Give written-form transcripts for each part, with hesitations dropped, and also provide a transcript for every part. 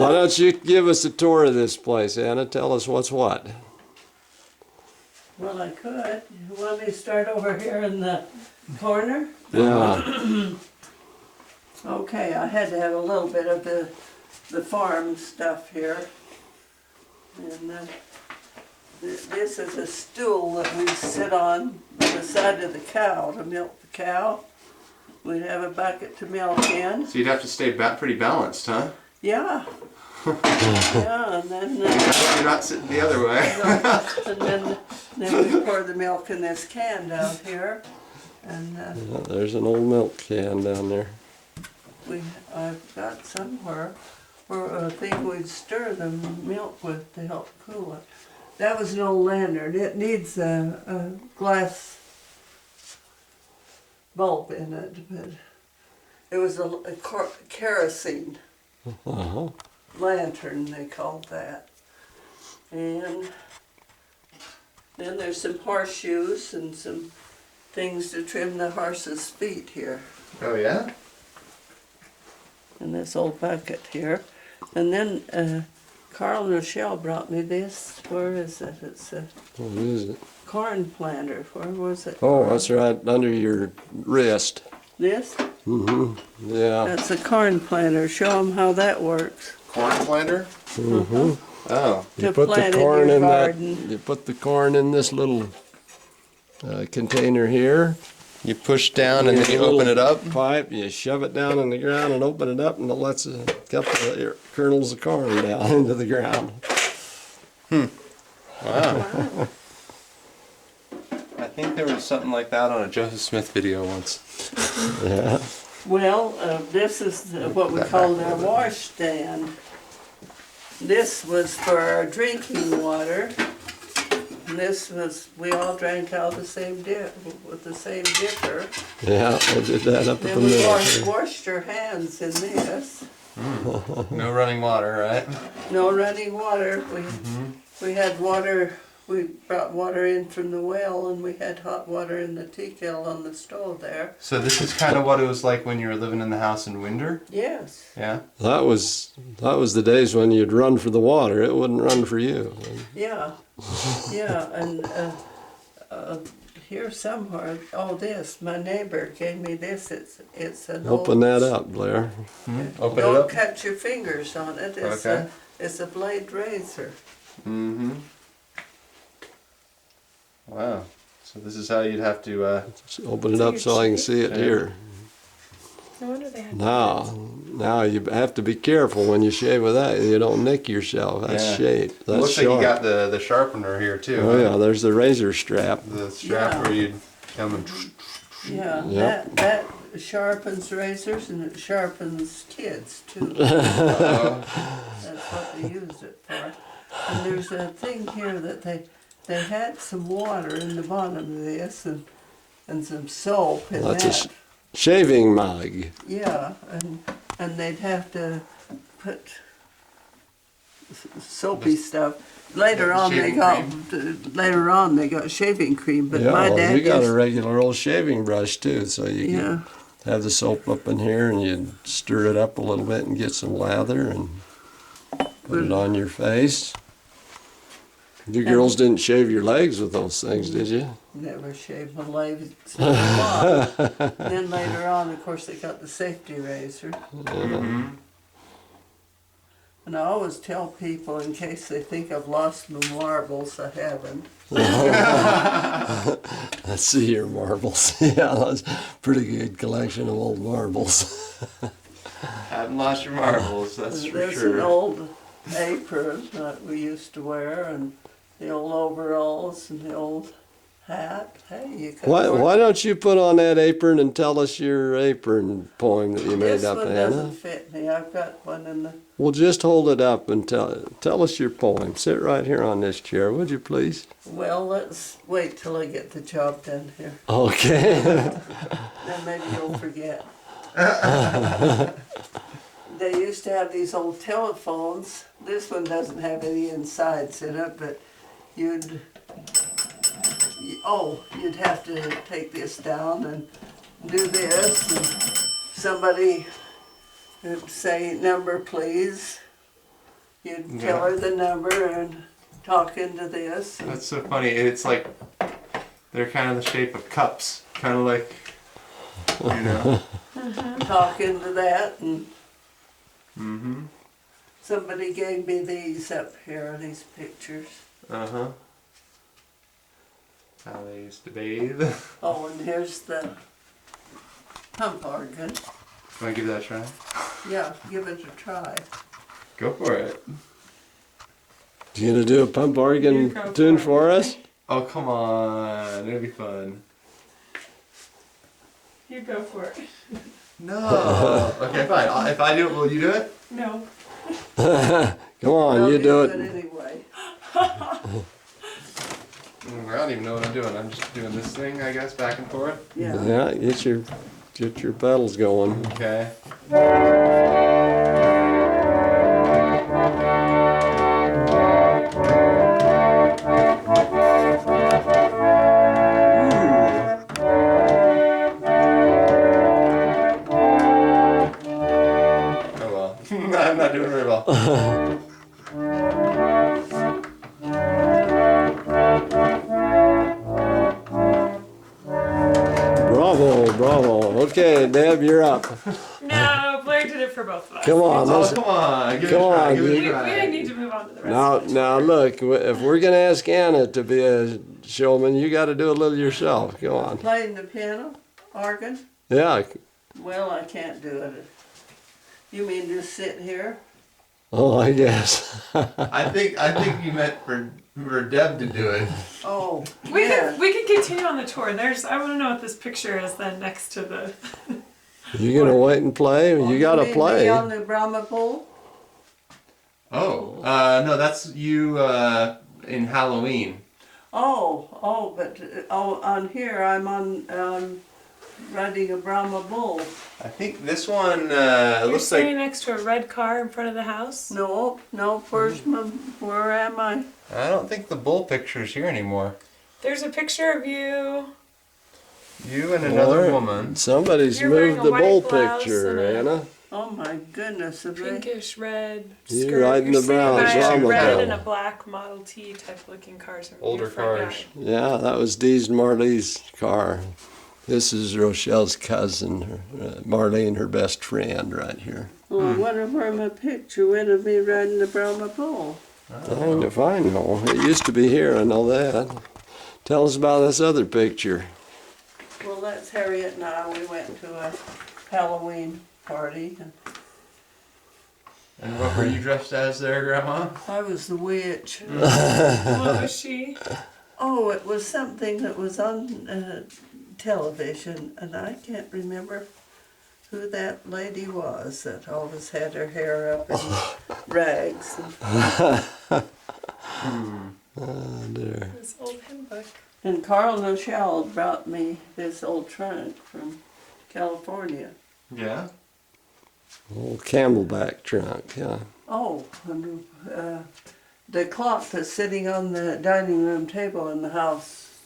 Why don't you give us a tour of this place, Anna? Tell us what's what. Well, I could. You want me to start over here in the corner? Yeah. Okay, I had to have a little bit of the farm stuff here. And this is a stool that we sit on the side of the cow to milk the cow. We'd have a bucket to milk in. So you'd have to stay pretty balanced, huh? Yeah. Yeah, and then... You're not sitting the other way. and then we pour the milk in this can down here. And Yeah, there's an old milk can down there. I've got somewhere where a thing we'd stir the milk with to help cool it. That was an old lantern. It needs a glass bulb in it, but it was a kerosene Uh-huh. lantern, they called that. And then there's some horseshoes and some things to trim the horse's feet here. Oh yeah? In this old bucket here. And then Carl and Rochelle brought me this. Where is it? It's a What is it? corn planter. Where was it? Oh, that's right under your wrist. This? Mm-hmm. Yeah. That's a corn planter. Show them how that works. Corn planter? Mm-hmm. Oh. You To put the plant in corn your in that. garden. You put the corn in this little container here. You push down and then you open it up? Pipe. You shove it down in the ground and open it up, and it lets a couple of kernels of corn down into the ground. Wow. I think there was something like that on a Joseph Smith video once. Yeah. Well, this is what we call our wash stand. This was for our drinking water. And this was, we all drank out the same with the same dipper. Yeah, I did that up at Then the we mill. washed our hands in this. No running water, right? No running water. We had water. We brought water in from the well, and we had hot water in the tea kettle on the stove there. So this is kind of what it was like when you were living in the house in Winder? Yes. Yeah? That was the days when you'd run for the water. It wouldn't run for you. Yeah. Yeah. And here somewhere. Oh, this. My neighbor gave me this. It's an Open old, that up, Blair. Open it Don't up. cut your fingers on it. It's Okay. it's a blade razor. Mm-hmm. Wow. So this is how you'd have to... Just open it up so I can see it here. No wonder they had Now you have to be careful when you shave with that. You don't nick yourself. That's Yeah. shaped. That's looks like sharp. you got the sharpener here too. Oh yeah, there's the razor strap. The strap Yeah. where you'd come and... Yeah. Yep. That sharpens razors and it sharpens kids too. Uh-oh. That's what they used it for. And there's a thing here that they had some water in the bottom of this and some soap in That's that. a shaving mug. Yeah, and they'd have to put soapy stuff. Later Yeah, on they got shaving cream, but Yeah, my well, dad you got a used, regular old shaving brush too, so you yeah. can have the soap up in here and you'd stir it up a little bit and get some lather and put it on your face. You girls didn't shave your legs with those things, did you? Never shaved my legs. Then later on, of course, they got the safety razor. Mm-hmm. And I always tell people, in case they think I've lost my marbles, I haven't. Let's see your marbles. Yeah, that's a pretty good collection of old marbles. Haven't lost your marbles, that's for There's sure. an old apron that we used to wear, and the old overalls, and the old hat. Hey, you could Why don't you put on that apron and tell us your apron poem that you made This up, one Anna? doesn't fit me. I've got one in the... Well, just hold it up and tell us your poem. Sit right here on this chair, would you please? Well, let's wait till I get the job done here. Okay. Then maybe you'll forget. They used to have these old telephones. This one doesn't have any insides in it, but you'd have to take this down and do this, and somebody would say, "Number, please." You'd tell her the number and talk into this. That's so funny. It's like they're kind of the shape of cups, kind of like, you know. Talk into that, and Mm-hmm. somebody gave me these up here, these pictures. Uh-huh. How they used to bathe. Oh, and here's the pump organ. Want to give that a try? Yeah, give it a try. Go for it. You gonna do a pump You organ go tune for for it. us? Oh, come on. It'll be fun. You go for it. No. Okay, fine. If I do it, will you do it? No. Come on, Well, you do it it. anyway. I don't even know what I'm doing. I'm just doing this thing, I guess, back and forth. Yeah. Yeah, get your pedals going. Okay. Oh well. I'm not doing very well. Bravo, bravo. Okay, Deb, you're up. No, Blair did it for both of us. Come on, Oh, let's. come on. Give Come it a try. on, Give it you- a We try. need to move on to the rest. Now look, if we're gonna ask Anna to be a showman, you got to do a little yourself. Go on. Playing the piano, organ? Yeah. Well, I can't do it. You mean just sit here? Oh, I guess. I think you meant for Deb to do it. Oh, We yeah. can continue on the tour. I want to know what this picture is then next to the. You gonna wait and play? You got to mean me play. on the Brahma pole? Oh, no, that's you in Halloween. But on here I'm on riding a Brahma bull. I think this one You're looks standing like. next to a red car in front of the house. No, where am I? I don't think the bull picture's here anymore. There's a picture of you. You and another Or woman. Somebody's You're wearing moved a the white bull blouse picture, and a- Anna. Oh my goodness, have they? Pinkish red You skirt. riding You're the sitting brown by a Brahma red pole. and a black Model T type looking cars. Older Your front cars. yard. Yeah, that was Dee's and Marlee's car. This is Rochelle's cousin, Marlene, her best friend, right here. Oh, I wonder where my picture went of me riding the Brahma pole. If I know, it used to be here. I know that. Tell us about this other picture. Well, that's Harriet and I. We went to a Halloween party. And what were you dressed as there, Grandma? I was the witch. What was she? Oh, it was something that was on television, and I can't remember who that lady was that always had her hair up in rags. Oh, dear. This old hymn book. And Carl Nochelle brought me this old trunk from California. Yeah. Old camelback trunk, yeah. Oh, and the clock that's sitting on the dining room table in the house,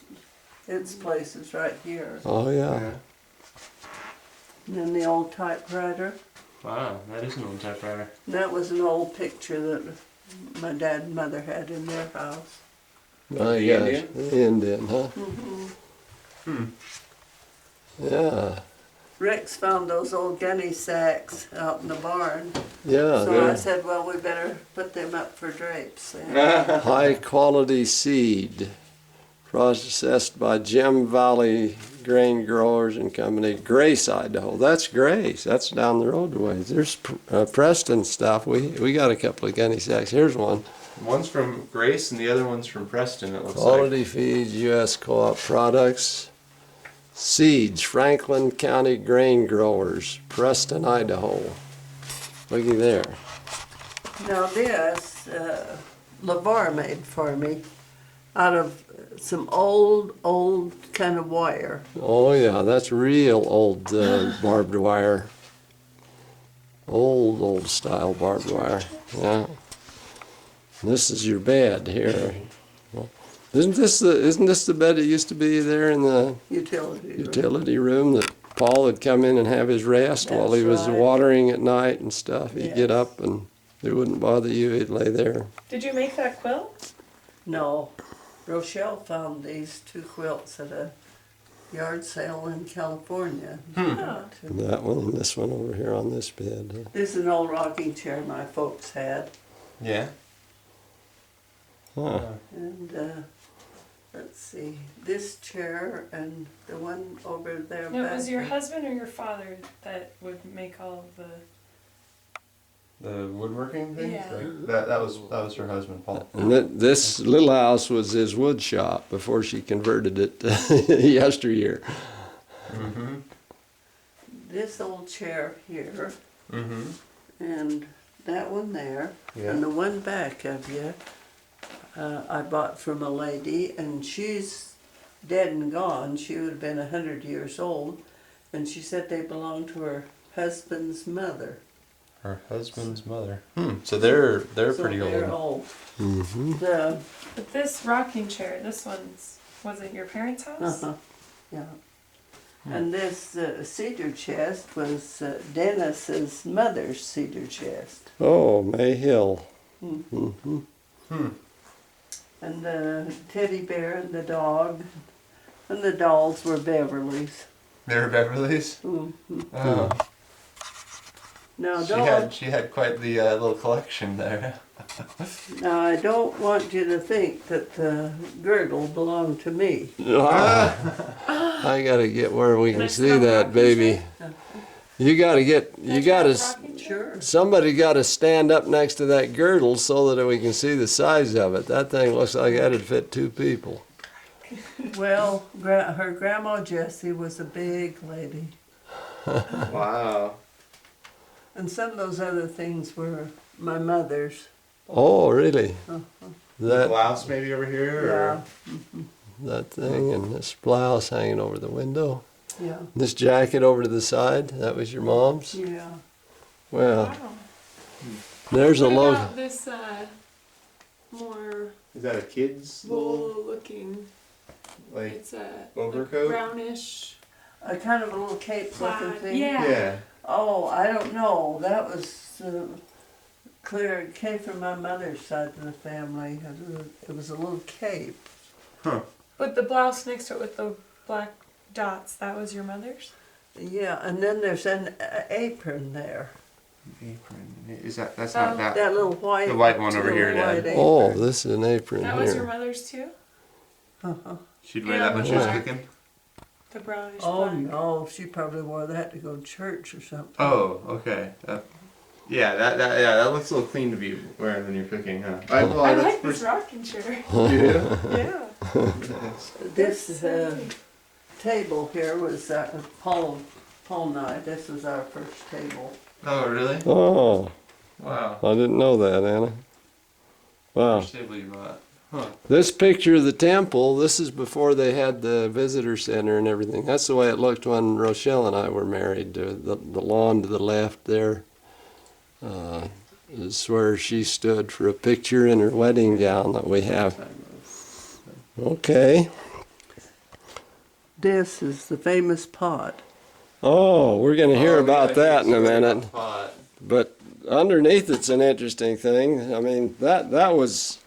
its place is right here. Oh, yeah. And then the old typewriter. Wow, that is an old typewriter. And that was an old picture that my dad and mother had in their house. My The gosh. Indian? The Indian, huh? Mm-hmm. Yeah. Rex found those old gunny sacks out in the barn. Yeah, So I they're said, well, we better put them up for drapes. And high quality seed processed by Gem Valley Grain Growers and Company, Grace, Idaho. That's Grace. That's down the road a ways. There's Preston stuff. We got a couple of gunny sacks. Here's one. One's from Grace and the other one's from Preston, it looks Quality Feeds, U.S. Co-op Products. Seeds, Franklin County Grain Growers, Preston, Idaho. Looky there. now this, LeVar made for me out of some old kind of wire. Oh yeah, that's real old barbed wire. Old style barbed wire. Yeah. This is your bed here. Isn't this the bed that used to be there in the utility room that Paul would come in and have his rest while he was That's right. watering at night and stuff? He'd get Yes. up and It wouldn't bother you, it'd lay there. Did you make that quilt? No, Rochelle found these two quilts at a yard sale in California. Oh. That one and this one over here on this bed. This is an old rocking chair my folks had. Yeah. Huh. And let's see, this chair and the one over there No, back it was your there. husband or your father that would make all of the. The woodworking thing? Yeah. That was her husband, Paul. And this little house was his wood shop before she converted it to yesteryear. Mm-hmm. This old chair here Mm-hmm. and that one there. Yeah. And the one back of you, I bought from a lady, and she's dead and gone. She would have been 100 years old, and she said they belonged to her husband's mother. Her husband's mother. So they're So pretty they're old. old. Mm-hmm. But this rocking chair, this one's, was it your parents' house? Yeah. And this cedar chest was Dennis's mother's cedar chest. Oh, May Hill. Mm-hmm. Mm-hmm. And the teddy bear and the dog and the dolls were Beverly's. They were Beverly's. Mm-hmm. Oh, Now she had quite the little collection there. now I don't want you to think that the girdle belonged to me. I gotta get where we Can can I see smell that, rocking baby. You gotta get, Can I you try gotta, the rocking chair? Sure. somebody gotta stand up next to that girdle so that we can see the size of it. That thing looks like that'd fit 2 people. Well, her grandma Jessie was a big lady. Wow. And some of those other things were my mother's. Oh, really? That, Blouse maybe over here? Yeah, that thing and this blouse hanging over the window. yeah, This jacket over to the side, that was your mom's? yeah. Well, Wow. there's a What logo. about this more Is that a kid's wool looking? like It's a overcoat? brownish A kind of a little cape looking plaid. thing. Yeah. Oh, I don't know. That was clear. It came from my mother's side of the family. It was a little cape. But the blouse next to it with the black dots, that was your mother's? Yeah, and then there's an apron there. Apron. Is that's Oh. not that? That little white. The white one over little here, white Dad. Oh, apron. this is an apron That was your here. mother's too? Uh-huh. She'd wear that when she was cooking. The brownish Oh black. no, she probably wore that to go to church or something. Oh, okay. Yeah, that looks a little clean to be wearing when you're cooking, huh? I like this rocking chair. Yeah. Yeah. This table here was Paul and I. This was our first table. Oh, really? Oh, Wow. I didn't know that, Anna. Wow. First table you bought. Huh. This picture of the temple, this is before they had the visitor center and everything. That's the way it looked when Rochelle and I were married. The lawn to the left there is where she stood for a picture in her wedding gown that we have. Okay. This is the famous pot. Oh, we're going to hear about that in a minute. Pot. But underneath it's an interesting thing. I mean, that was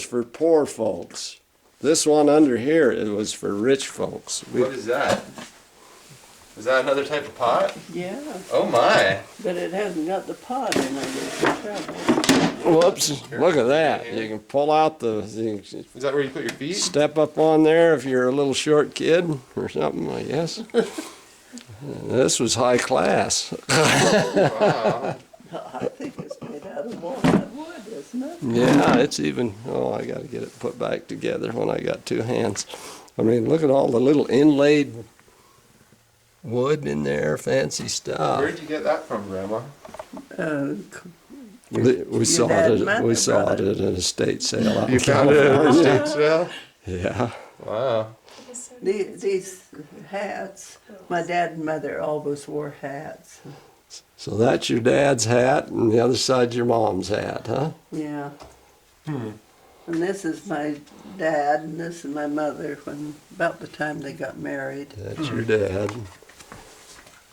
for poor folks. This one under here, it was for rich folks. What is that? Is that another type of pot? Yeah, Oh my. but it hasn't got the pot in it. It's the trouble. Whoops, look at that. You can pull out you can Is that where you put your feet? step up on there if you're a little short kid or something, I guess. This was high class. Wow. I think it's made out of walnut wood, isn't it? Yeah, it's even, I got to get it put back together when I got 2 hands. I mean, look at all the little inlaid wood in there, fancy stuff. Where'd you get that from, Grandma? We saw dad it. and mother We saw brought it at an estate sale. Out You in found it at California. the sale? Yeah. Wow. These hats, my dad and mother always wore hats. So that's your dad's hat, and the other side's your mom's hat, huh? Yeah. And this is my dad, and this is my mother when about the time they got married. That's your dad.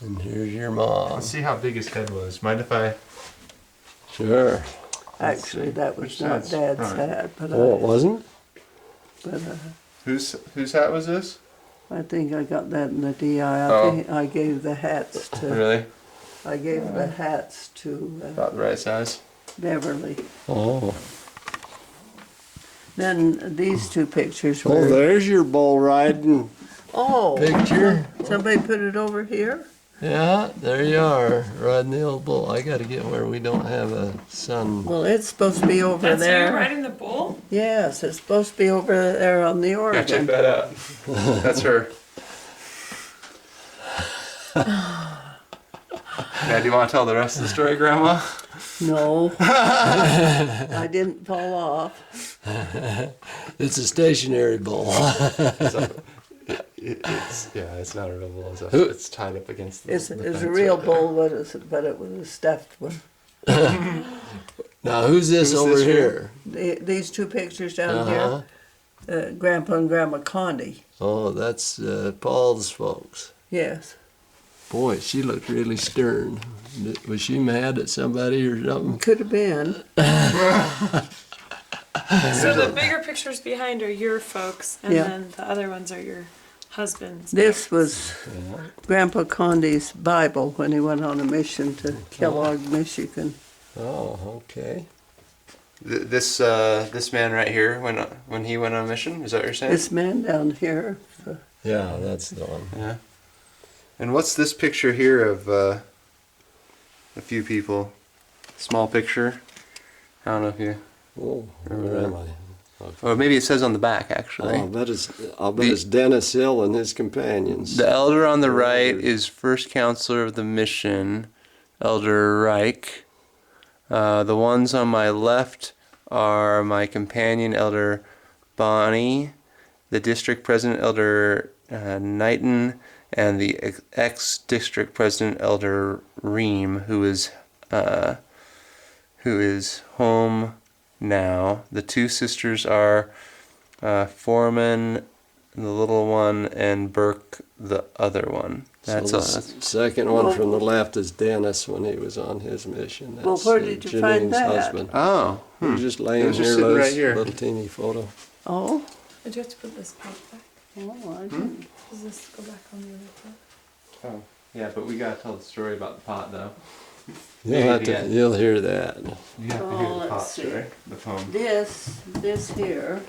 And here's your mom. Let's see how big his head was. Mind if I Sure. Actually, that was Which not side's- Dad's oh. hat, but Oh, it wasn't? Whose hat was this? I think I got that in the DI. I Oh. think I gave the hats to. Really? I gave the hats to About the right size. Beverly. Oh. Then these two pictures Oh, were. there's your bull riding Oh, picture. somebody put it over here? Yeah, there you are, riding the old bull. I gotta get where we don't have a sun. Well, it's supposed to be over That's there. you riding the bull? Yes, it's supposed to be over there on the Yeah, check Oregon. that out. That's her. Yeah, do you want to tell the rest of the story, Grandma? No, I didn't fall off. It's a stationary bull. It's not a real bull. Who- It's tied up against the It's the a fence real right there. bull, but it was a stuffed one. Now, who's this Who's over this here? These two pictures down Uh-huh. here, Grandpa and Grandma Condi. Oh, that's Paul's folks. Yes. Boy, she looked really stern. Was she mad at somebody or something? Could have been. So the bigger pictures behind are your folks, and Yeah. then the other ones are your husband's. This was Grandpa Condi's Bible when he went on a mission to Kellogg, Michigan. Oh, okay. This man right here when he went on a mission. Is that what you're saying? This man down here. Yeah, that's the one. Yeah. And what's this picture here of a few people? Small picture. I don't know if you. Oh, where am I? Or maybe it says on the back actually. I'll bet it's Dennis Hill and his companions. The elder on the The right elder. is first counselor of the mission, Elder Reich. The ones on my left are my companion, Elder Bonnie, the district president, Elder Knighton, and the ex-district president, Elder Ream, who is home now. The two sisters are Foreman, the little one, and Burke, the other one. That's so all. the second one from the left is Dennis when he was on his mission. Well, That's, where did you find Janine's that? husband. Oh. He was just It laying was here, just sitting Lois, right here. little teeny photo. Oh, Did you have to put this part back? oh, I didn't. Does this go back on the other part? Oh. Yeah, but we gotta tell the story about the pot, though. You'll you'll hear that. You have to hear the pot let's see. story, the poem. This here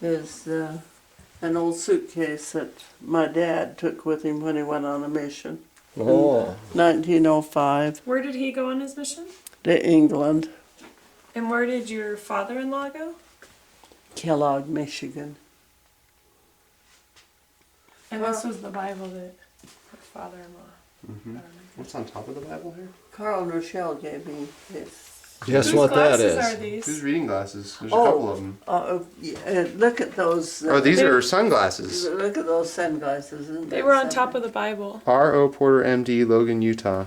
is an old suitcase that my dad took with him when he went on a mission. Oh, 1905 Where did he go on his mission? to England, And where did your father-in-law go? Kellogg, Michigan. And this was the Bible that your father-in-law. Mm-hmm. What's on top of the Bible here? Carl and Rochelle gave me this. guess Whose what that glasses is? are these? Who's reading glasses? There's a Oh. couple of them. Look at those. Oh, these are sunglasses. Look at those sunglasses. Isn't They that were on something? top of the Bible. R.O. Porter, M.D., Logan, Utah.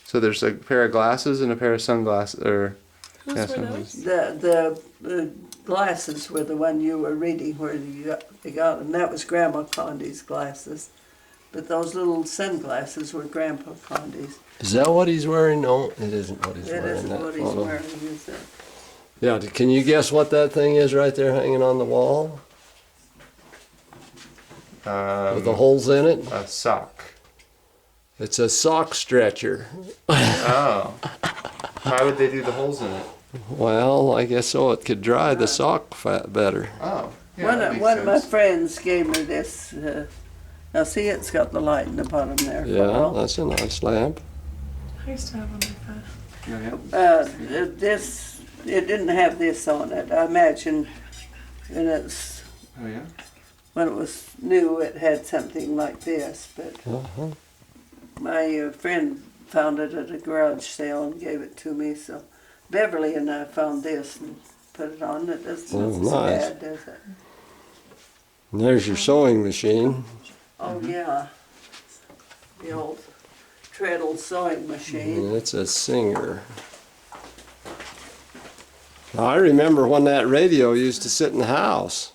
So there's a pair of glasses and a pair of sunglasses. Whose Yeah, were sunglasses. those? The glasses were the one you were reading where you got them. That was Grandma Condi's glasses. But those little sunglasses were Grandpa Condi's. Is that what he's wearing? No, it isn't what he's It wearing. isn't that what he's photo. wearing, is it? Yeah, can you guess what that thing is right there hanging on the wall with the holes in it? A sock. It's a sock stretcher. Oh. Why would they do the holes in it? Well, I guess so. It could dry the sock fat better. Oh. Yeah, that makes one of my sense. friends gave me this. Now see, it's got the light in the bottom there. Yeah, Carl. that's a nice lamp. I used to have one like that. Yeah. It didn't have this on it. I imagine when Oh, yeah? when it was new, it had something like this. But Uh-huh. my friend found it at a garage sale and gave it to me. So Beverly and I found this and put it on. It doesn't Oh, look so nice. bad, does it? And there's your sewing machine. Oh yeah, the old treadle sewing machine. And it's a Singer. Now, I remember when that radio used to sit in the house.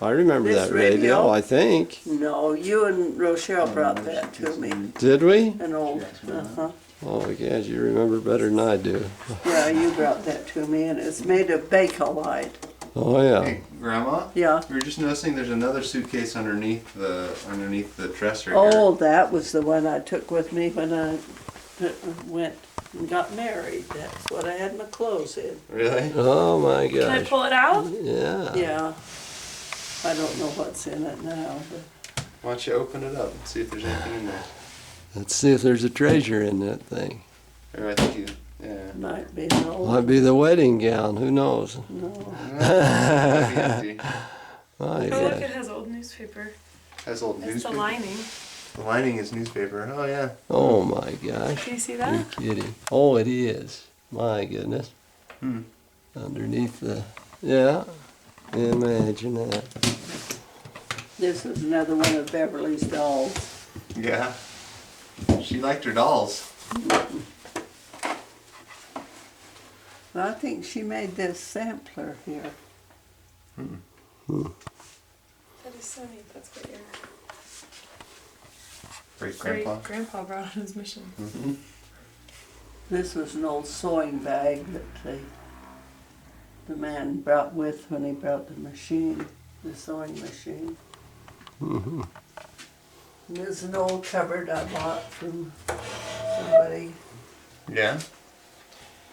I remember This that radio, radio? I think. No, you and Rochelle brought that to me. Did we? An old, uh-huh. Oh, yeah, you remember better than I do. Yeah, you brought that to me, and it's made of Bakelite. Oh, yeah. Hey, Grandma. Yeah. We were just noticing there's another suitcase underneath the dresser here. Oh, that was the one I took with me when I went and got married. That's what I had my clothes in. Really? Oh, my Can I gosh. pull it out? Yeah. Yeah. I don't know what's in it now, but Why don't you open it up and see if there's anything in there? Let's see if there's a treasure in that thing. Or I think yeah. it might be an old. Might be the wedding gown. Who knows? No. Might be empty. My Oh, look, gosh. it has old newspaper. Has old It's the newspaper. lining. The lining is newspaper. Oh yeah. Oh, my gosh. Can you see You're that? kidding. Oh, it is. My goodness. Hmm. Underneath the. Yeah. Imagine that. This is another one of Beverly's dolls. Yeah. She liked her dolls. I think she made this sampler here. That is so neat. That's what your Great grandpa. great grandpa brought on his mission. Mm-hmm. This was an old sewing bag that the man brought with when he brought the machine, the sewing machine. Mm-hmm. And this is an old cupboard I bought from somebody. Yeah.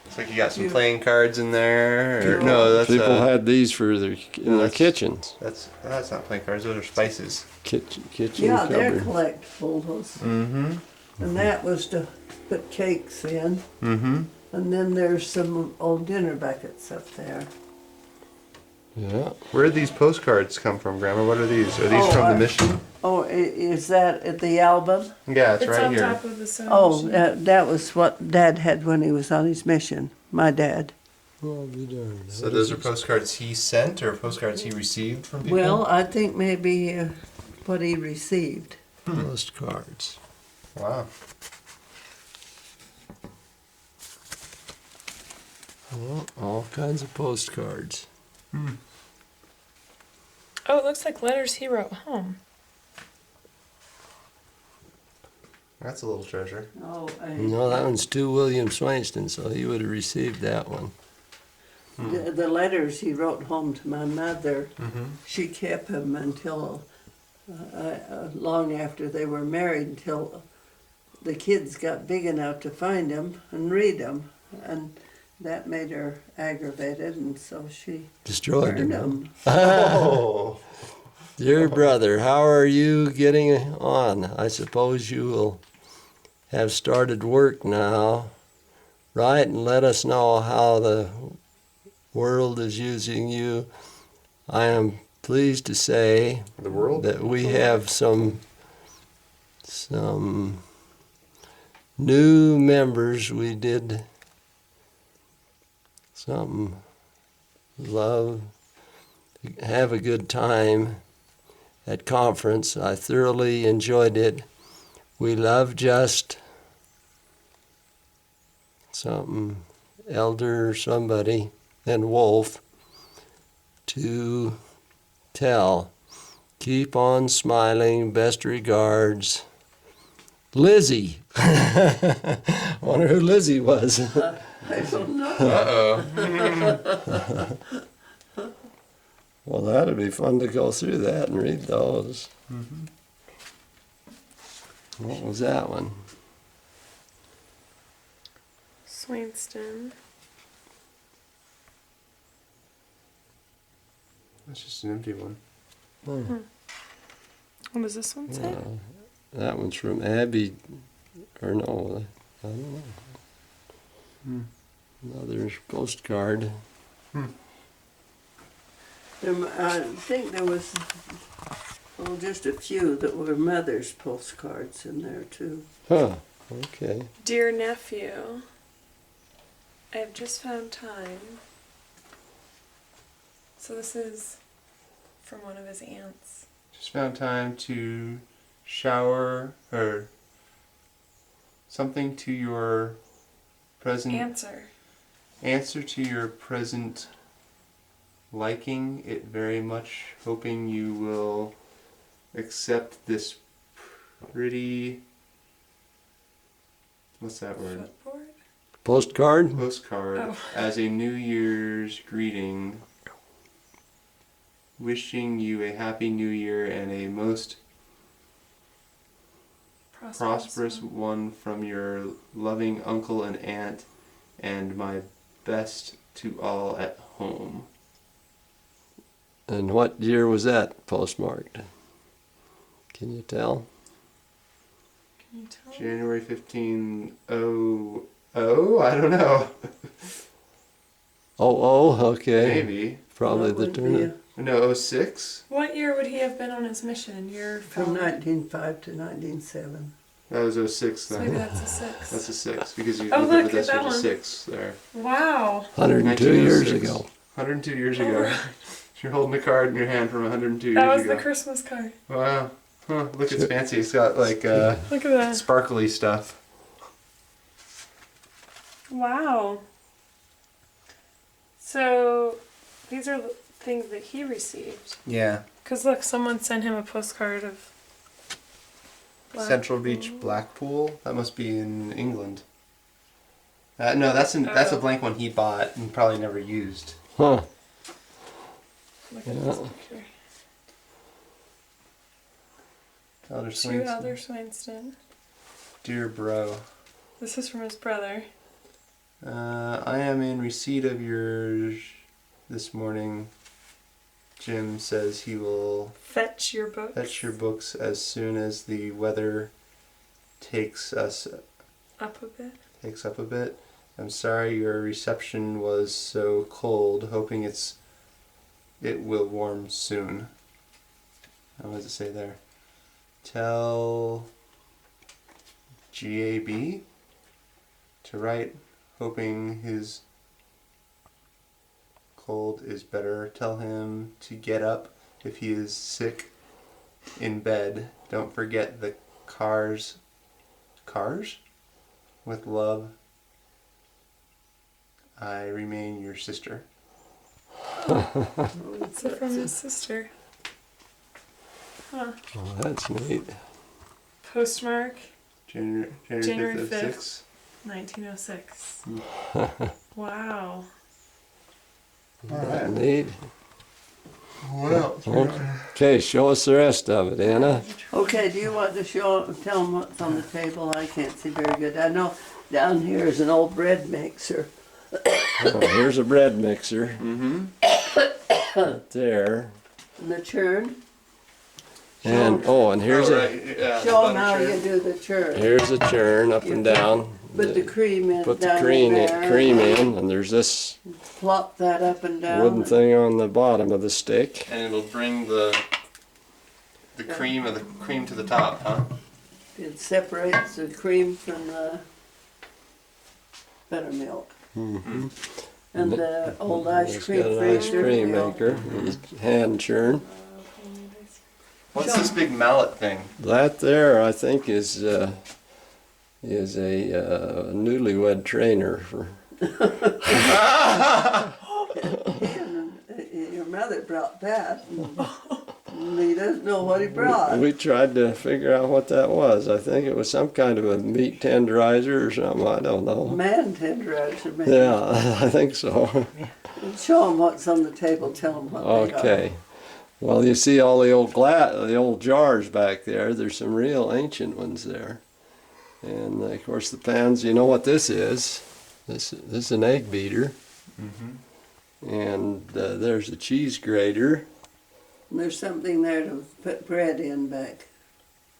Looks like you got some You- playing cards in there. Or, No. no, that's People had these for their in their That's- kitchens. that's not playing cards. Those are spices. Kitchen Yeah, they're cupboard. collectibles. Mm-hmm. And that was to put cakes in. Mm-hmm. And then there's some old dinner buckets up there. Yeah. Where did these postcards come from, Grandma? What are these? Are these Oh, from the mission? Oh, is that at the album? Yeah, it's, It's right on here. top of the sewing Oh, machine. that was what Dad had when he was on his mission. My dad. Well, be darned. So those are postcards he sent or postcards he received from people? Well, I think maybe what he received. Postcards. Wow. Well, all kinds of postcards. Oh, it looks like letters he wrote home. That's a little treasure. Oh, No, that one's to William Swainston, so he would have received that one. the letters he wrote home to my mother, Mm-hmm. she kept them until long after they were married, until the kids got big enough to find them and read them. And that made her aggravated, and so she Destroyed burned them. them. Oh. Dear brother, how are you getting on? I suppose you will have started work now. Write and let us know how the world is using you. I am pleased to say The world? that we have some new members. We did something, love, have a good time at conference. I thoroughly enjoyed it. We love just something, elder or somebody, and Wolf, to tell. Keep on smiling. Best regards. Lizzie. Wonder who Lizzie was. I don't know. Uh-oh. Well, that'd be fun to go through that and read those. Mm-hmm. What was that one? Swainston. That's just an empty one. What does this one say? That one's from Abby, or no, I don't know. Another postcard. I think there was just a few that were mother's postcards in there too. Huh, okay. Dear nephew, I have just found time. So this is from one of his aunts. Just found time to shower or something to your present answer to your present liking it very much, hoping you will accept this pretty what's that word? Footboard? Postcard? Postcard Oh. as a New Year's greeting, wishing you a happy New Year and a most prosperous one from your loving uncle and aunt, and my best to all at home. And what year was that postmarked? Can you tell? Can you tell? January 15, oh, I don't know. Oh, okay. Maybe. Probably What the would turn. be No, 06? What year would he have been on his mission? from 1905 to 1907. That was 06 So maybe then. that's a 6. That's a 6 because you Oh, look look at this, at that there's a one. 6 there. Wow. 102 years 1906. ago. 102 years ago. Alright. You're holding a card in your hand from 102 That years was ago. the Christmas card. Wow. Huh, look, it's fancy. It's got like Look at that. sparkly stuff. Wow. So these are things that he received. Yeah. Because look, someone sent him a postcard of Central Beach, Blackpool. Blackpool. That must be in England. No, that's a Oh. blank one he bought and probably never used. Huh. Look at this picture. Elder To Swinston. Elder Swinston. Dear bro, This is from his brother. I am in receipt of yours this morning. Jim says he will Fetch your book. fetch your books as soon as the weather takes Up a bit. up a bit. I'm sorry your reception was so cold. Hoping it will warm soon. What does it say there? Tell GAB to write. Hoping his cold is better. Tell him to get up if he is sick in bed. Don't forget the cars. Cars? With love, I remain your sister. It's from his sister. Huh. Oh, that's neat. Postmark January January 5th of 5th. 6. 1906. Wow. Alright. Neat. Well, Okay, show us the rest of it, Anna. Okay, do you want to tell them what's on the table? I can't see very good. I know down here is an old bread mixer. Oh, here's a bread mixer. Right there. And the churn. And and here's a Show them how you do the churn. here's a churn up and down. Put the cream in Put the down cream in there. in, and there's this Plop that up and down. wooden thing on the bottom of the stick. and it'll bring the cream to the top, huh? It separates the cream from the buttermilk. Mm-hmm. And the old ice It's cream got an ice freezer. cream will- maker, hand churn. What's this big mallet thing? That there, I think, is a newlywed trainer for. And your mother brought that. And he doesn't know what he brought. We tried to figure out what that was. I think it was some kind of a meat tenderizer or something. I don't know. Man tenderizer, maybe. Yeah, I think so. Show them what's on the table. Tell them what they got. Okay. Well, you see all the old jars back there. There's some real ancient ones there. And of course the pans. You know what this is? This is an egg beater. And there's a cheese grater. And there's something there to put bread in back.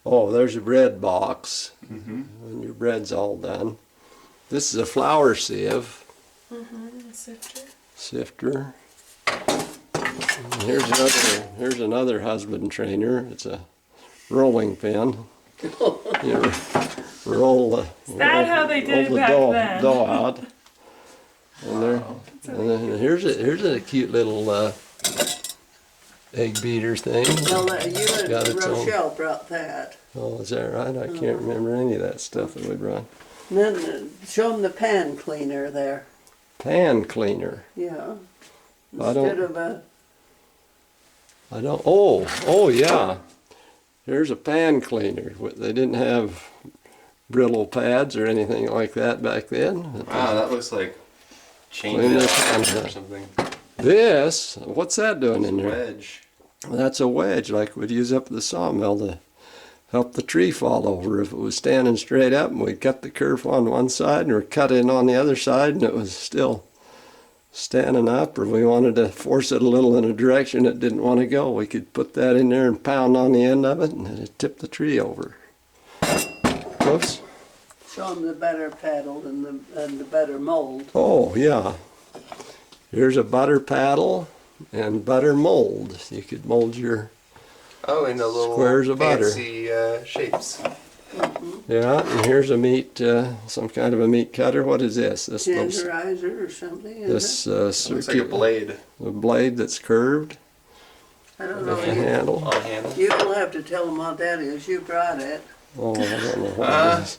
Oh, there's a bread box Mm-hmm. when your bread's all done. This is a flour sieve, A sifter. sifter. And here's another husband trainer. It's a rolling pin. You roll the Is that how they did it back then? dough out. And then here's a cute little egg beater thing. Well, you Got and its own- Rochelle brought that. Oh, is that right? I can't remember any of that stuff that we'd run. And then show them the pan cleaner there. Pan cleaner. Yeah. I don't- Instead of a, Oh yeah. Here's a pan cleaner. They didn't have Brillo pads or anything like that back then. Wow, that looks like chain Clean mail this down. or something. This, what's that doing in there? Wedge. That's a wedge like we'd use up at the sawmill to help the tree fall over. If it was standing straight up and we cut the kerf on one side and we cut in on the other side and it was still standing up, or we wanted to force it a little in a direction it didn't want to go, we could put that in there and pound on the end of it and it'd tip the tree over. Whoops. Show them the better paddle and the better mold. Oh, yeah. Here's a butter paddle and butter mold. You could mold your, Oh, into little Squares of butter. fancy shapes. yeah, and here's a meat, some kind of a meat cutter. What is this? This little, Tenderizer or something, is this It looks like a blade a blade that's curved it? I don't with a know. handle. on a handle. You don't have to tell them what that is. You brought it. Oh, I don't know what it is.